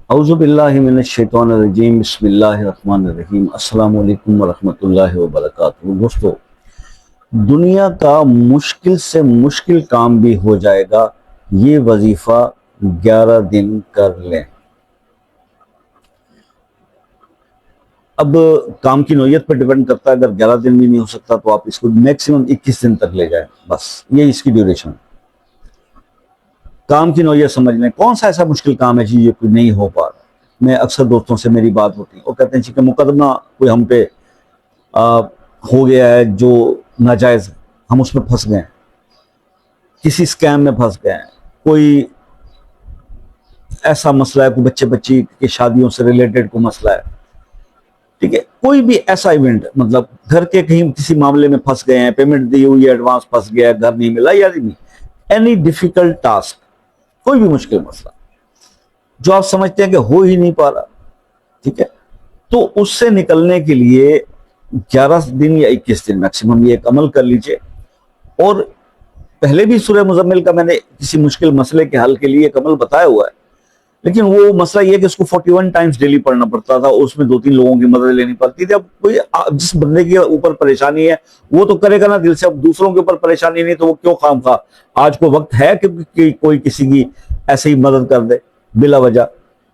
اعوذ باللہ من الشیطان الرجیم، بسم اللہ الرحمن الرحیم۔ السلام علیکم ورحمۃ اللہ وبرکاتہ۔ دوستو، دنیا کا مشکل سے مشکل کام بھی ہو جائے گا، یہ وظیفہ 11 دن کر لیں۔ اب کام کی نوعیت پر ڈیپینڈ کرتا ہے، اگر 11 دن بھی نہیں ہو سکتا تو آپ اس کو میکسیمم 21 دن تک لے جائیں، بس یہ اس کی ڈیوریشن۔ کام کی نوعیت سمجھ لیں، کون سا ایسا مشکل کام ہے جی یہ کوئی نہیں ہو پا رہا۔ میں اکثر دوستوں سے میری بات ہوتی ہے، وہ کہتے ہیں کہ مقدمہ کوئی ہم پہ ہو گیا ہے جو ناجائز، ہم اس میں پھنس گئے ہیں، کسی اسکیم میں پھنس گئے ہیں، کوئی ایسا مسئلہ ہے، کوئی بچے بچی کی شادیوں سے ریلیٹڈ کوئی مسئلہ ہے، ٹھیک ہے، کوئی بھی ایسا ایونٹ، مطلب گھر کے کہیں کسی معاملے میں پھنس گئے ہیں، پیمنٹ دی ہوئی ہے، ایڈوانس پھنس گیا ہے، گھر نہیں ملا یا نہیں، اینی ڈیفیکلٹ ٹاسک، کوئی بھی مشکل مسئلہ جو آپ سمجھتے ہیں کہ ہو ہی نہیں پا رہا، ٹھیک ہے، تو اس سے نکلنے کے لیے 11 دن یا 21 دن میکسیمم یہ ایک عمل کر لیجئے۔ اور پہلے بھی سورہ مزمل کا میں نے کسی مشکل مسئلے کے حل کے لیے ایک عمل بتایا ہوا ہے، لیکن وہ مسئلہ یہ کہ اس کو 41 ٹائمز ڈیلی پڑھنا پڑتا تھا، اس میں 2-3 لوگوں کی مدد لینی پڑتی تھی۔ اب کوئی جس بندے کے اوپر پریشانی ہے وہ تو کرے گا نا دل سے، اب دوسروں کے اوپر پریشانی نہیں تو وہ کیوں خام خواہ آج کو وقت ہے کہ کوئی کسی کی ایسے ہی مدد کر دے بلا وجہ،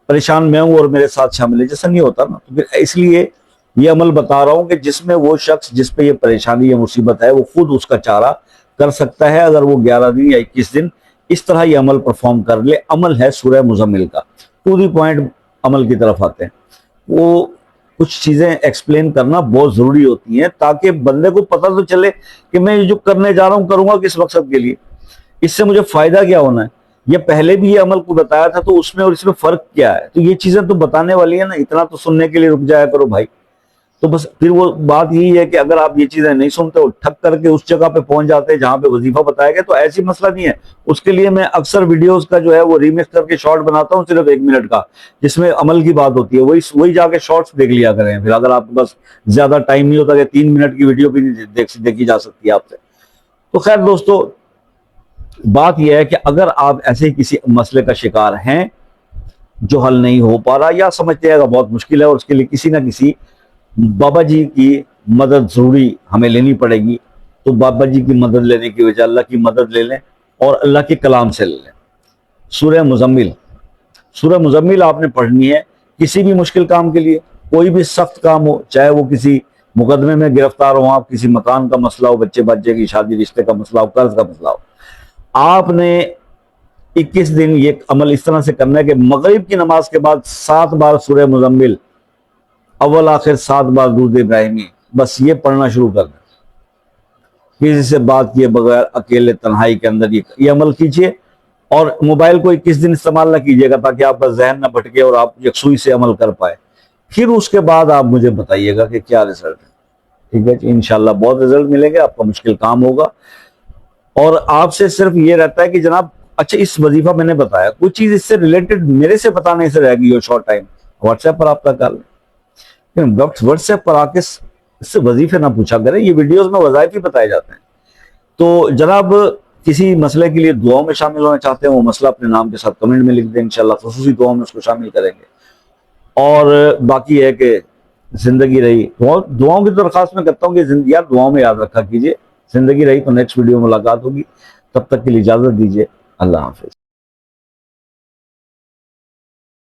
پریشان میں ہوں اور میرے ساتھ شامل ہے، جیسا نہیں ہوتا نا۔ تو پھر اس لیے یہ عمل بتا رہا ہوں کہ جس میں وہ شخص جس پہ یہ پریشانی یا مصیبت ہے وہ خود اس کا چارہ کر سکتا ہے، اگر وہ 11 دن یا 21 دن اس طرح یہ عمل پرفارم کر لے۔ عمل ہے سورہ مزمل کا، ٹو دی پوائنٹ عمل کی طرف آتے ہیں۔ وہ کچھ چیزیں ایکسپلین کرنا بہت ضروری ہوتی ہیں تاکہ بندے کو پتہ تو چلے کہ میں جو کرنے جا رہا ہوں کروں گا کس مقصد کے لیے، اس سے مجھے فائدہ کیا ہونا ہے۔ یہ پہلے بھی یہ عمل کو بتایا تھا تو اس میں اور اس میں فرق کیا ہے، تو یہ چیزیں تو بتانے والی ہیں نا، اتنا تو سننے کے لیے رک جایا کرو بھائی۔ تو بس پھر وہ بات یہی ہے کہ اگر آپ یہ چیزیں نہیں سنتے اور ٹھک کر کے اس جگہ پہ پہنچ جاتے ہیں جہاں پہ وظیفہ بتایا گیا، تو ایسی مسئلہ نہیں ہے۔ اس کے لیے میں اکثر ویڈیوز کا جو ہے وہ ریمکس کر کے شارٹ بناتا ہوں، صرف 1 منٹ کا، جس میں عمل کی بات ہوتی ہے، وہی جا کے شارٹس دیکھ لیا کریں۔ پھر اگر آپ کے پاس زیادہ ٹائم نہیں ہوتا کہ 3 منٹ کی ویڈیو بھی دیکھی جا سکتی ہے آپ سے۔ تو خیر دوستو، بات یہ ہے کہ اگر آپ ایسے کسی مسئلے کا شکار ہیں جو حل نہیں ہو پا رہا یا سمجھتے ہیں کہ بہت مشکل ہے اور اس کے لیے کسی نہ کسی بابا جی کی مدد ضروری ہمیں لینی پڑے گی، تو بابا جی کی مدد لینے کی وجہ اللہ کی مدد لے لیں اور اللہ کے کلام سے لے لیں۔ سورہ مزمل آپ نے پڑھنی ہے کسی بھی مشکل کام کے لیے، کوئی بھی سخت کام ہو، چاہے وہ کسی مقدمے میں گرفتار ہو آپ، کسی مکان کا مسئلہ ہو، بچے کی شادی، رشتے کا مسئلہ ہو، قرض کا مسئلہ ہو، آپ نے 21 دن یہ عمل اس طرح سے کرنا ہے کہ مغرب کی نماز کے بعد 7 بار سورہ مزمل، اول آخر 7 بار درود ابراہیمی، بس یہ پڑھنا شروع کر دیں، کسی سے بات کیے بغیر اکیلے تنہائی کے اندر یہ عمل کیجئے۔ اور موبائل کو 21 دن استعمال نہ کیجئے گا تاکہ آپ کا ذہن نہ بھٹکے اور آپ یکسوئی سے عمل کر پائے۔ پھر اس کے بعد آپ مجھے بتائیے گا کہ کیا رزلٹ ہے، ٹھیک ہے جی؟ انشاءاللہ بہت رزلٹ ملیں گے، آپ کا مشکل کام ہوگا۔ اور آپ سے صرف یہ رہتا ہے کہ جناب اچھا اس وظیفہ میں نے بتایا، کوئی چیز اس سے ریلیٹڈ میرے سے بتانے سے رہ گئی ہو شارٹ ٹائم، واٹس ایپ پر آپ کا کر لیں، واٹس ایپ پر آ کے اس سے وظیفے نہ پوچھا کریں، یہ ویڈیوز میں وظائف ہی بتائے جاتے ہیں۔ تو جناب کسی مسئلے کے لیے دعاؤں میں شامل ہونا چاہتے ہیں، وہ مسئلہ اپنے نام کے ساتھ کمنٹ میں لکھ دیں، انشاءاللہ خصوصی دعاؤں میں اس کو شامل کریں گے۔ اور باقی ہے کہ زندگی رہی، دعاؤں کی درخواست میں کرتا ہوں کہ یار دعاؤں میں یاد رکھا کیجئے، زندگی رہی تو نیکسٹ ویڈیو ملاقات ہوگی، تب تک کے لیے اجازت دیجئے، اللہ حافظ۔